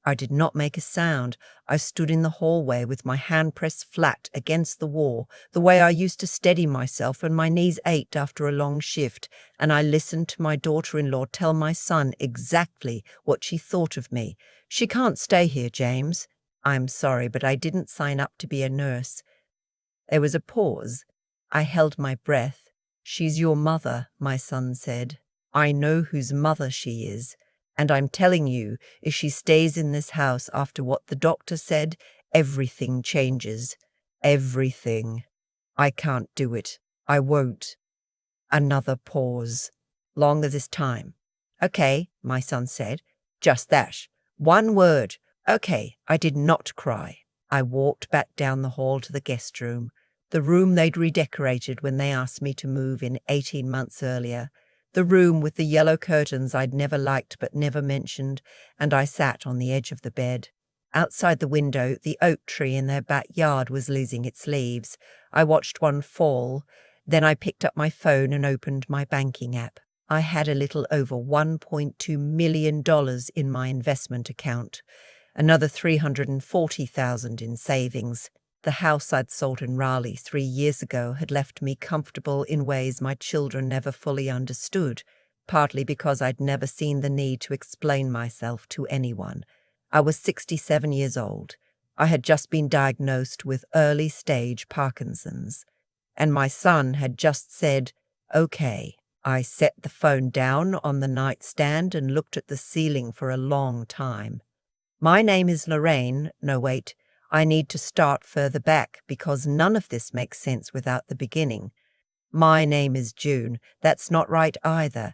I did not make a sound. I stood in the hallway with my hand pressed flat against the wall, the way I used to steady myself when my knees ached after a long shift, and I listened to my daughter-in-law tell my son exactly what she thought of me. "She can't stay here, James." "I'm sorry, but I didn't sign up to be a nurse." There was a pause. I held my breath. "She's your mother," my son said. "I know whose mother she is. And I'm telling you, if she stays in this house after what the doctor said, everything changes. Everything. I can't do it. I won't." Another pause. "Longer this time." "Okay," my son said. "Just that. One word." "Okay." I did not cry. I walked back down the hall to the guest room, the room they'd redecorated when they asked me to move in 18 months earlier, the room with the yellow curtains I'd never liked but never mentioned, and I sat on the edge of the bed. Outside the window, the oak tree in their backyard was losing its leaves. I watched one fall. Then I picked up my phone and opened my banking app. I had a little over $1.2 million in my investment account, another $340,000 in savings. The house I'd sold in Raleigh 3 years ago had left me comfortable in ways my children never fully understood, partly because I'd never seen the need to explain myself to anyone. I was 67 years old. I had just been diagnosed with early-stage Parkinson's, and my son had just said, "Okay." I set the phone down on the nightstand and looked at the ceiling for a long time. "My name is Lorraine. No, wait. I need to start further back because none of this makes sense without the beginning. My name is June. That's not right either.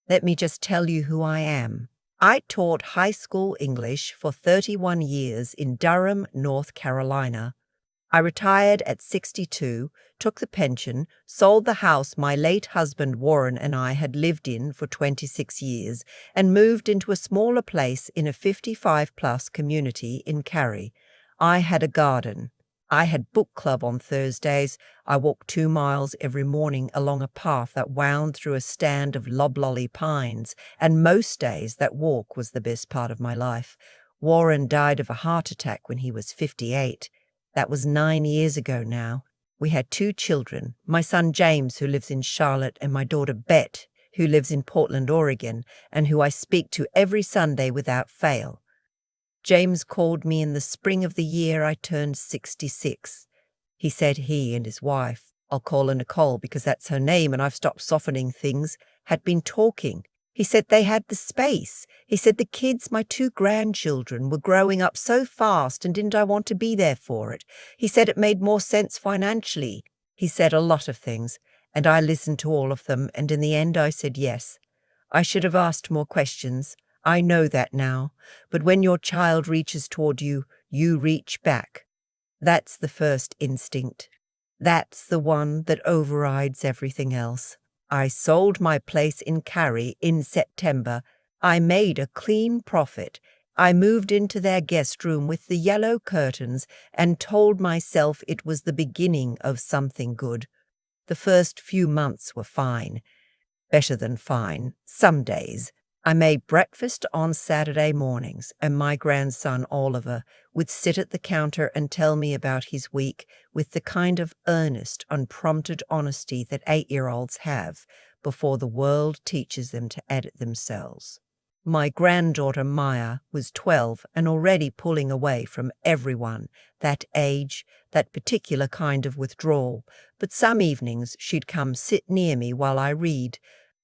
Let me just tell you who I am. I taught high school English for 31 years in Durham, North Carolina. I retired at 62, took the pension, sold the house my late husband Warren and I had lived in for 26 years, and moved into a smaller place in a 55-plus community in Cary. I had a garden. I had book club on Thursdays. I walked 2 miles every morning along a path that wound through a stand of loblolly pines, and most days that walk was the best part of my life. Warren died of a heart attack when he was 58. That was 9 years ago now. We had 2 children, my son James, who lives in Charlotte, and my daughter Bet, who lives in Portland, Oregon, and who I speak to every Sunday without fail. James called me in the spring of the year I turned 66. He said he and his wife, I'll call her Nicole because that's her name and I've stopped softening things, had been talking. He said they had the space. He said the kids, my 2 grandchildren, were growing up so fast and didn't I want to be there for it. He said it made more sense financially. He said a lot of things, and I listened to all of them, and in the end I said yes. I should have asked more questions. I know that now. But when your child reaches toward you, you reach back. That's the first instinct. That's the one that overrides everything else. I sold my place in Cary in September. I made a clean profit. I moved into their guest room with the yellow curtains and told myself it was the beginning of something good. The first few months were fine. Better than fine, some days. I made breakfast on Saturday mornings, and my grandson Oliver would sit at the counter and tell me about his week with the kind of earnest, unprompted honesty that 8-year-olds have before the world teaches them to edit themselves. My granddaughter Maya was 12 and already pulling away from everyone, that age, that particular kind of withdrawal, but some evenings she'd come sit near me while I read,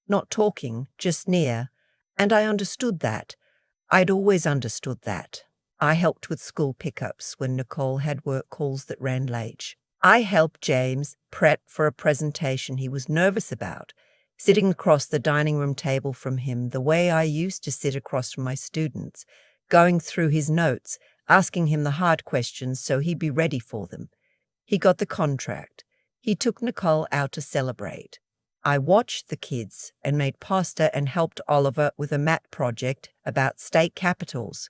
not talking, just near. And I understood that. I'd always understood that. I helped with school pickups when Nicole had work calls that ran late. I helped James prep for a presentation he was nervous about, sitting across the dining room table from him the way I used to sit across from my students, going through his notes, asking him the hard questions so he'd be ready for them. He got the contract. He took Nicole out to celebrate. I watched the kids and made pasta and helped Oliver with a math project about state capitals.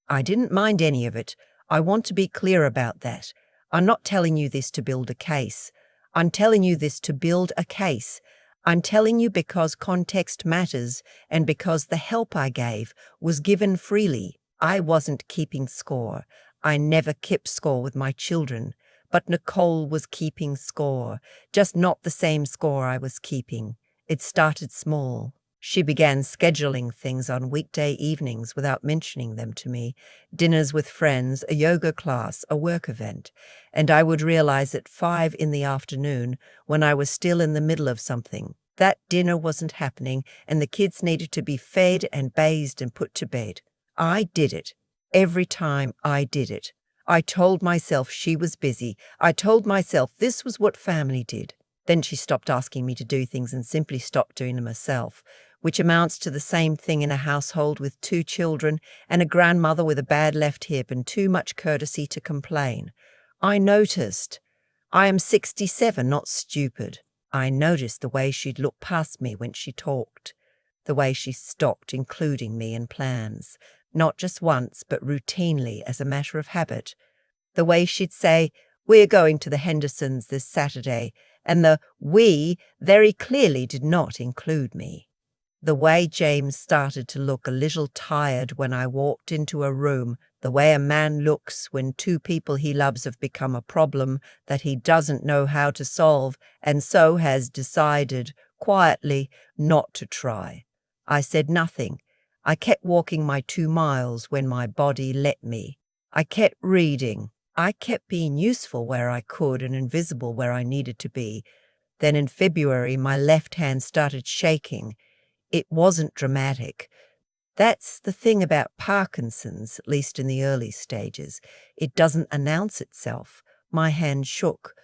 I didn't mind any of it. I want to be clear about that. I'm not telling you this to build a case. I'm telling you this to build a case. I'm telling you because context matters and because the help I gave was given freely. I wasn't keeping score. I never kept score with my children, but Nicole was keeping score, just not the same score I was keeping. It started small. She began scheduling things on weekday evenings without mentioning them to me, dinners with friends, a yoga class, a work event, and I would realize at 5 in the afternoon, when I was still in the middle of something, that dinner wasn't happening and the kids needed to be fed and bathed and put to bed. I did it. Every time I did it. I told myself she was busy. I told myself this was what family did. Then she stopped asking me to do things and simply stopped doing them herself, which amounts to the same thing in a household with 2 children and a grandmother with a bad left hip and too much courtesy to complain. I noticed. I am 67, not stupid. I noticed the way she'd look past me when she talked, the way she stopped including me in plans, not just once but routinely as a matter of habit, the way she'd say, "We're going to the Hendersons this Saturday," and the "we" very clearly did not include me. The way James started to look a little tired when I walked into a room, the way a man looks when 2 people he loves have become a problem that he doesn't know how to solve and so has decided, quietly, not to try. I said nothing. I kept walking my 2 miles when my body let me. I kept reading. I kept being useful where I could and invisible where I needed to be. Then in February my left hand started shaking. It wasn't dramatic. That's the thing about Parkinson's, at least in the early stages. It doesn't announce itself. My hand shook.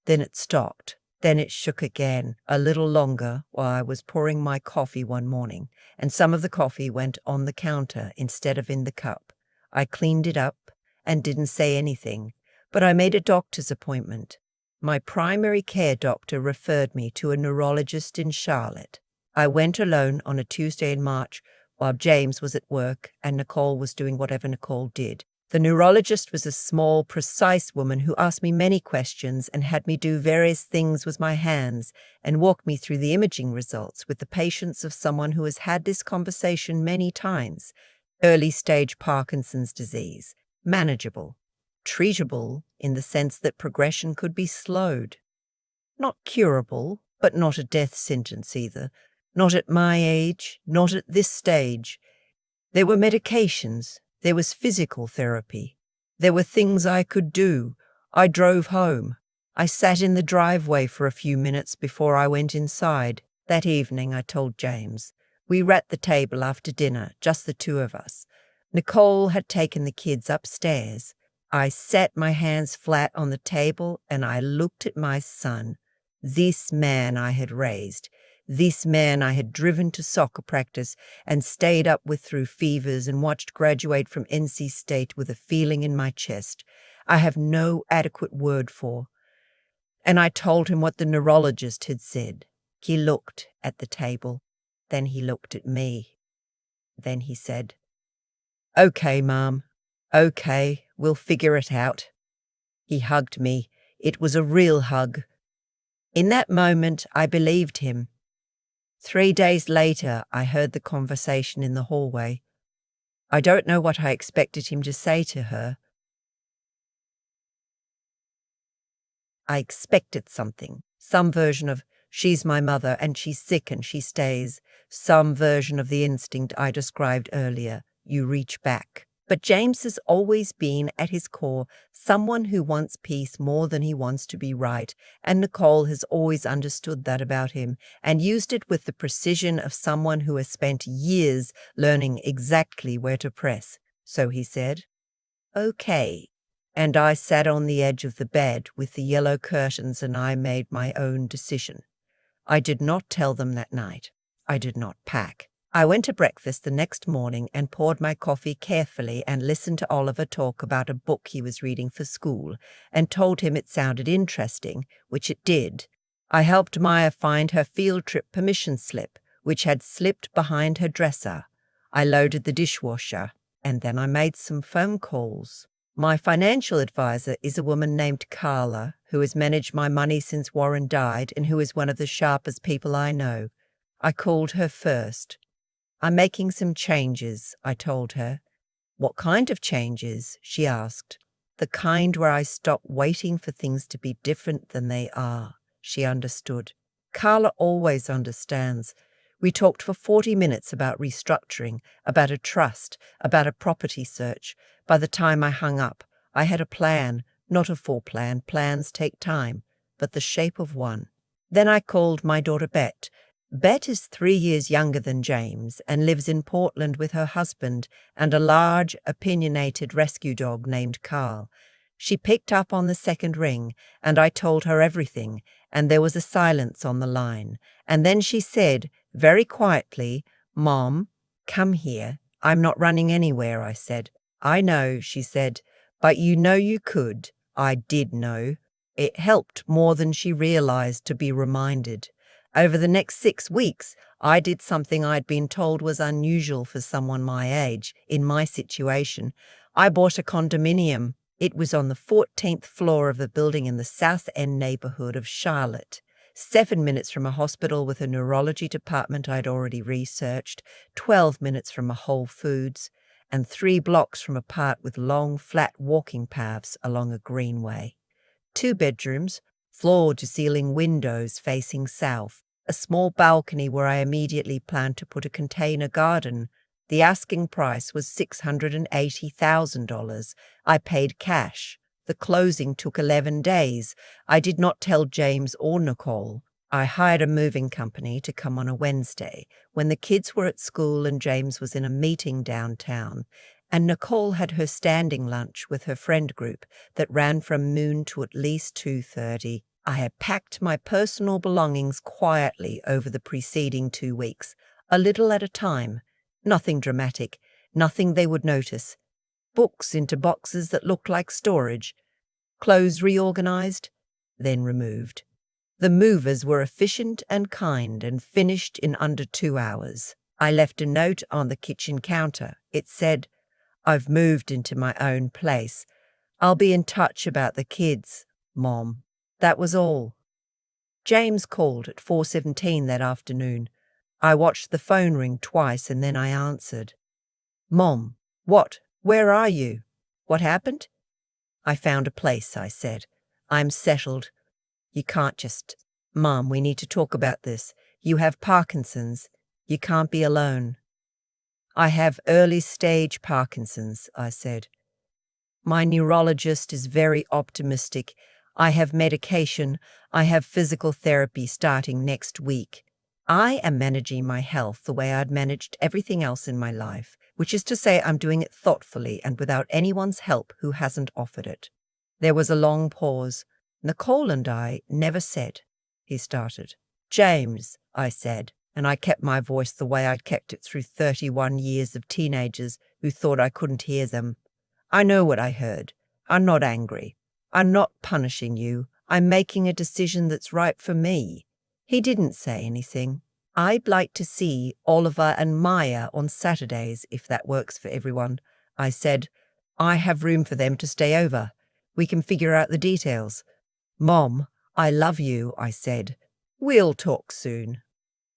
Then it stopped. Then it shook again, a little longer, while I was pouring my coffee one morning, and some of the coffee went on the counter instead of in the cup. I cleaned it up and didn't say anything, but I made a doctor's appointment. My primary care doctor referred me to a neurologist in Charlotte. I went alone on a Tuesday in March while James was at work and Nicole was doing whatever Nicole did. The neurologist was a small, precise woman who asked me many questions and had me do various things with my hands and walk me through the imaging results with the patience of someone who has had this conversation many times. Early-stage Parkinson's disease. Manageable. Treatable in the sense that progression could be slowed. Not curable, but not a death sentence either. Not at my age, not at this stage. There were medications, there was physical therapy. There were things I could do. I drove home. I sat in the driveway for a few minutes before I went inside. That evening, I told James. We were at the table after dinner, just the 2 of us. Nicole had taken the kids upstairs. I set my hands flat on the table and I looked at my son. This man I had raised. This man I had driven to soccer practice and stayed up with through fevers and watched graduate from NC State with a feeling in my chest I have no adequate word for. And I told him what the neurologist had said. He looked at the table. Then he looked at me. Then he said, "Okay, Mom. Okay, we'll figure it out." He hugged me. It was a real hug. In that moment, I believed him. 3 days later, I heard the conversation in the hallway. I don't know what I expected him to say to her. I expected something, some version of, "She's my mother and she's sick and she stays," some version of the instinct I described earlier, you reach back. But James has always been, at his core, someone who wants peace more than he wants to be right, and Nicole has always understood that about him and used it with the precision of someone who has spent years learning exactly where to press. So he said, "Okay." And I sat on the edge of the bed with the yellow curtains and I made my own decision. I did not tell them that night. I did not pack. I went to breakfast the next morning and poured my coffee carefully and listened to Oliver talk about a book he was reading for school and told him it sounded interesting, which it did. I helped Maya find her field trip permission slip, which had slipped behind her dresser. I loaded the dishwasher, and then I made some phone calls. My financial advisor is a woman named Carla, who has managed my money since Warren died and who is one of the sharpest people I know. I called her first. "I'm making some changes," I told her. What kind of changes? She asked. The kind where I stop waiting for things to be different than they are. She understood. Carla always understands. We talked for 40 minutes about restructuring, about a trust, about a property search. By the time I hung up, I had a plan, not a full plan. Plans take time, but the shape of one. Then I called my daughter Bet. Bet is 3 years younger than James and lives in Portland with her husband and a large, opinionated rescue dog named Carl. She picked up on the second ring, and I told her everything, and there was a silence on the line. And then she said, very quietly, "Mom, come here." "I'm not running anywhere," I said. "I know," she said, "but you know you could." I did know. It helped more than she realized to be reminded. Over the next 6 weeks, I did something I'd been told was unusual for someone my age, in my situation. I bought a condominium. It was on the 14th floor of a building in the South End neighborhood of Charlotte. 7 minutes from a hospital with a neurology department I'd already researched, 12 minutes from a Whole Foods, and 3 blocks from a park with long, flat walking paths along a greenway. 2 bedrooms, floor-to-ceiling windows facing south, a small balcony where I immediately planned to put a container garden. The asking price was $680,000. I paid cash. The closing took 11 days. I did not tell James or Nicole. I hired a moving company to come on a Wednesday, when the kids were at school and James was in a meeting downtown, and Nicole had her standing lunch with her friend group that ran from noon to at least 2:30. I had packed my personal belongings quietly over the preceding 2 weeks, a little at a time. Nothing dramatic, nothing they would notice. Books into boxes that looked like storage. Clothes reorganized, then removed. The movers were efficient and kind and finished in under 2 hours. I left a note on the kitchen counter. It said, "I've moved into my own place. I'll be in touch about the kids, Mom." That was all. James called at 4:17 that afternoon. I watched the phone ring twice and then I answered. "Mom, what? Where are you? What happened?" "I found a place," I said. "I'm settled. You can't just... Mom, we need to talk about this. You have Parkinson's. You can't be alone." "I have early-stage Parkinson's," I said. "My neurologist is very optimistic. I have medication. I have physical therapy starting next week. I am managing my health the way I'd managed everything else in my life, which is to say I'm doing it thoughtfully and without anyone's help who hasn't offered it." There was a long pause. "Nicole and I never said," he started. "James," I said, and I kept my voice the way I'd kept it through 31 years of teenagers who thought I couldn't hear them. "I know what I heard. I'm not angry. I'm not punishing you. I'm making a decision that's right for me." He didn't say anything. "I'd like to see Oliver and Maya on Saturdays, if that works for everyone," I said. "I have room for them to stay over. We can figure out the details." "Mom, I love you," I said. "We'll talk soon."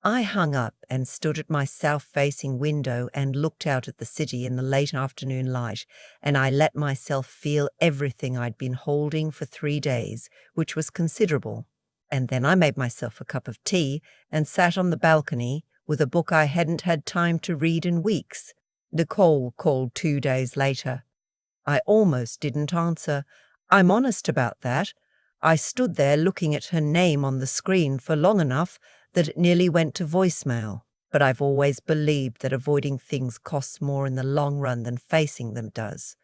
I hung up and stood at my south-facing window and looked out at the city in the late afternoon light, and I let myself feel everything I'd been holding for 3 days, which was considerable. And then I made myself a cup of tea and sat on the balcony with a book I hadn't had time to read in weeks. Nicole called 2 days later. I almost didn't answer. I'm honest about that. I stood there looking at her name on the screen for long enough that it nearly went to voicemail. But I've always believed that avoiding things costs more in the long run than facing them does.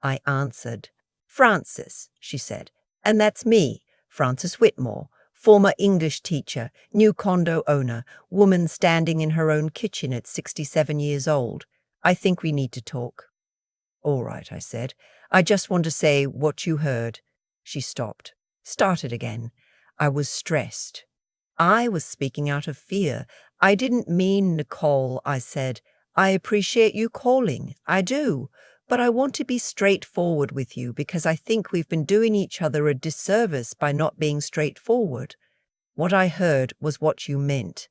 I answered. "Frances," she said. "And that's me, Frances Whitmore, former English teacher, new condo owner, woman standing in her own kitchen at 67 years old. I think we need to talk." "All right," I said. "I just want to say what you heard." She stopped. Started again. I was stressed. I was speaking out of fear. "I didn't mean Nicole," I said. "I appreciate you calling. I do. But I want to be straightforward with you because I think we've been doing each other a disservice by not being straightforward. What I heard was what you meant.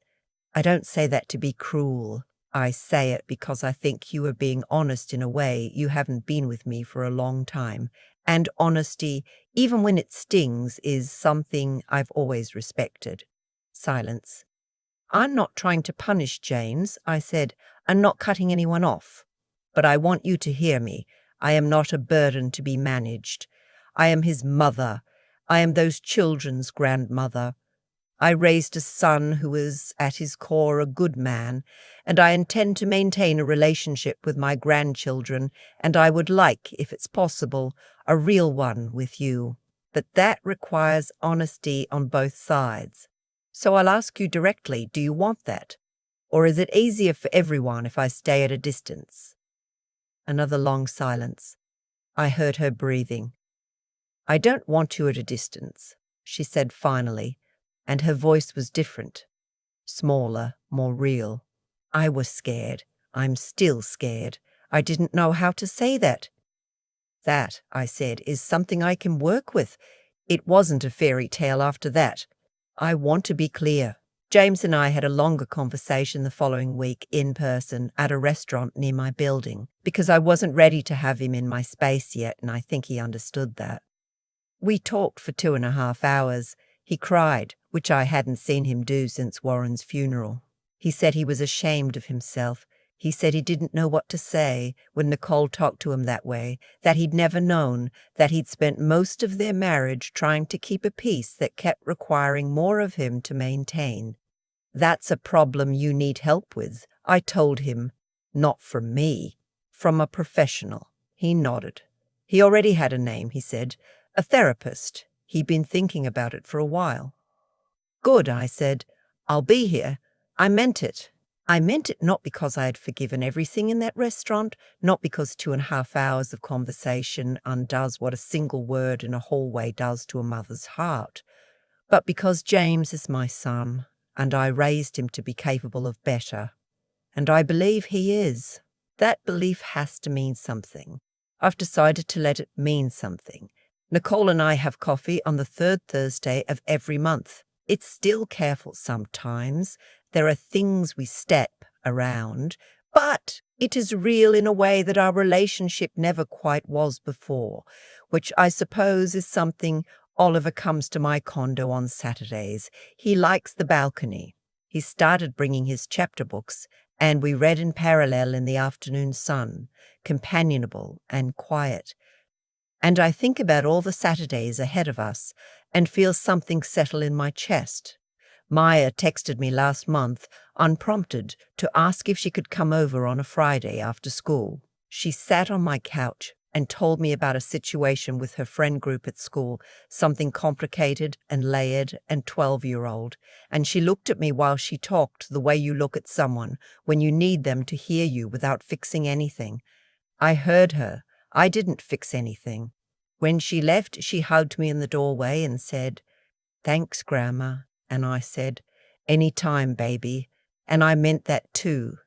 I don't say that to be cruel. I say it because I think you are being honest in a way you haven't been with me for a long time. And honesty, even when it stings, is something I've always respected. Silence. I'm not trying to punish James, I said. I'm not cutting anyone off. But I want you to hear me. I am not a burden to be managed. I am his mother. I am those children's grandmother. I raised a son who is, at his core, a good man, and I intend to maintain a relationship with my grandchildren, and I would like, if it's possible, a real one with you. But that requires honesty on both sides. So I'll ask you directly, do you want that? Or is it easier for everyone if I stay at a distance? Another long silence. I heard her breathing. I don't want you at a distance, she said finally, and her voice was different, smaller, more real. I was scared. I'm still scared. I didn't know how to say that. That, I said, is something I can work with. It wasn't a fairy tale after that. I want to be clear. James and I had a longer conversation the following week in person at a restaurant near my building, because I wasn't ready to have him in my space yet, and I think he understood that. We talked for 2.5 hours. He cried, which I hadn't seen him do since Warren's funeral. He said he was ashamed of himself. He said he didn't know what to say when Nicole talked to him that way, that he'd never known, that he'd spent most of their marriage trying to keep a peace that kept requiring more of him to maintain. That's a problem you need help with, I told him. Not from me, from a professional. He nodded. He already had a name, he said. A therapist. He'd been thinking about it for a while. Good, I said. I'll be here. I meant it. I meant it not because I had forgiven everything in that restaurant, not because 2.5 hours of conversation undoes what a single word in a hallway does to a mother's heart, but because James is my son, and I raised him to be capable of better. And I believe he is. That belief has to mean something. I've decided to let it mean something. Nicole and I have coffee on the 3rd Thursday of every month. It's still careful sometimes. There are things we step around, but it is real in a way that our relationship never quite was before, which I suppose is something. Oliver comes to my condo on Saturdays. He likes the balcony. He started bringing his chapter books, and we read in parallel in the afternoon sun, companionable and quiet. And I think about all the Saturdays ahead of us and feel something settle in my chest. Maya texted me last month, unprompted, to ask if she could come over on a Friday after school. She sat on my couch and told me about a situation with her friend group at school, something complicated and layered and 12-year-old, and she looked at me while she talked the way you look at someone when you need them to hear you without fixing anything. I heard her. I didn't fix anything. When she left, she hugged me in the doorway and said, "Thanks, Grandma." And I said, "Any time, baby." And I meant that too.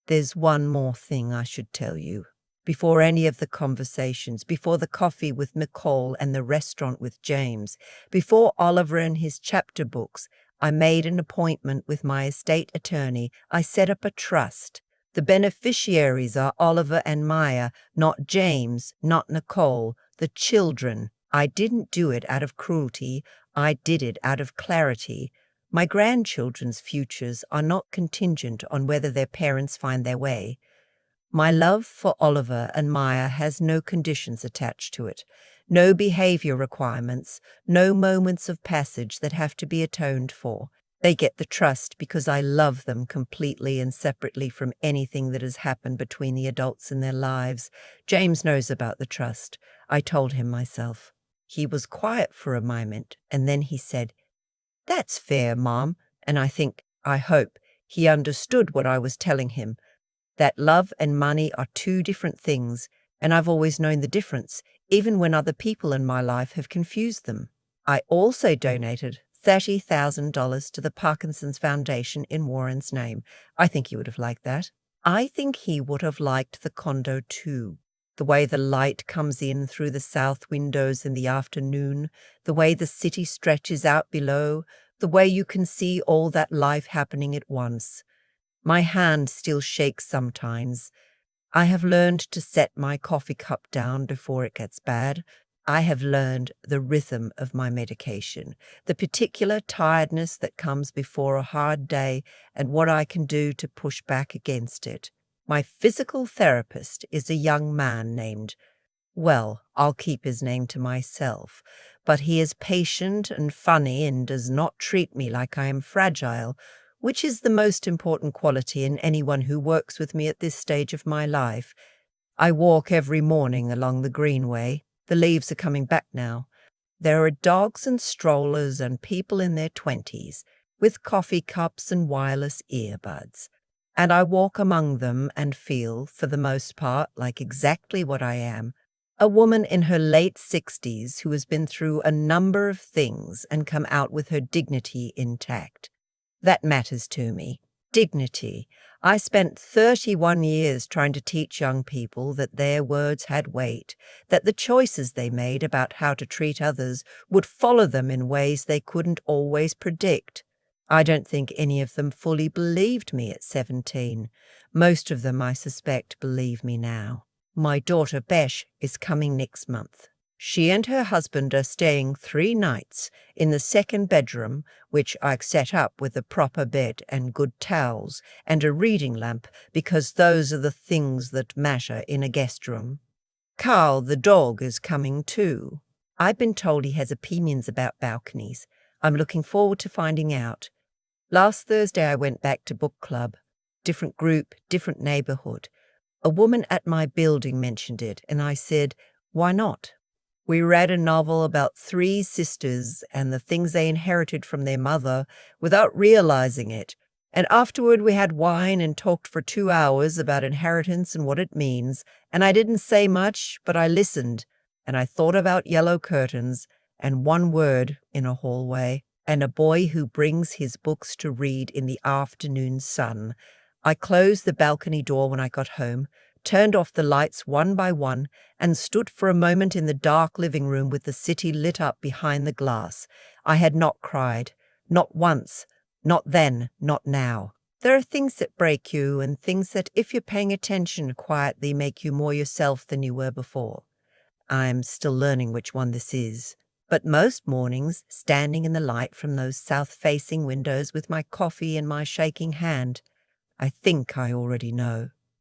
There's one more thing I should tell you. Before any of the conversations, before the coffee with Nicole and the restaurant with James, before Oliver and his chapter books, I made an appointment with my estate attorney. I set up a trust. The beneficiaries are Oliver and Maya, not James, not Nicole, the children. I didn't do it out of cruelty. I did it out of clarity. My grandchildren's futures are not contingent on whether their parents find their way. My love for Oliver and Maya has no conditions attached to it, no behavior requirements, no moments of passage that have to be atoned for. They get the trust because I love them completely and separately from anything that has happened between the adults in their lives. James knows about the trust. I told him myself. He was quiet for a moment, and then he said, "That's fair, Mom." And I hope, he understood what I was telling him, that love and money are two different things, and I've always known the difference, even when other people in my life have confused them. I also donated $30,000 to the Parkinson's Foundation in Warren's name. I think he would have liked that. I think he would have liked the condo too. The way the light comes in through the south windows in the afternoon, the way the city stretches out below, the way you can see all that life happening at once. My hand still shakes sometimes. I have learned to set my coffee cup down before it gets bad. I have learned the rhythm of my medication, the particular tiredness that comes before a hard day, and what I can do to push back against it. My physical therapist is a young man named, well, I'll keep his name to myself, but he is patient and funny and does not treat me like I am fragile, which is the most important quality in anyone who works with me at this stage of my life. I walk every morning along the greenway. The leaves are coming back now. There are dogs and strollers and people in their 20s with coffee cups and wireless earbuds. And I walk among them and feel, for the most part, like exactly what I am, a woman in her late 60s who has been through a number of things and come out with her dignity intact. That matters to me. Dignity. I spent 31 years trying to teach young people that their words had weight, that the choices they made about how to treat others would follow them in ways they couldn't always predict. I don't think any of them fully believed me at 17. Most of them, I suspect, believe me now. My daughter Besh is coming next month. She and her husband are staying 3 nights in the second bedroom, which I've set up with a proper bed and good towels and a reading lamp, because those are the things that matter in a guest room. Carl, the dog, is coming too. I've been told he has opinions about balconies. I'm looking forward to finding out. Last Thursday I went back to book club. Different group, different neighborhood. A woman at my building mentioned it, and I said, why not? We read a novel about 3 sisters and the things they inherited from their mother without realizing it, and afterward we had wine and talked for 2 hours about inheritance and what it means, and I didn't say much, but I listened, and I thought about yellow curtains and one word in a hallway, and a boy who brings his books to read in the afternoon sun. I closed the balcony door when I got home, turned off the lights one by one, and stood for a moment in the dark living room with the city lit up behind the glass. I had not cried. Not once. Not then. Not now. There are things that break you and things that, if you're paying attention quietly, make you more yourself than you were before. I'm still learning which one this is. But most mornings, standing in the light from those south-facing windows with my coffee in my shaking hand, I think I already know.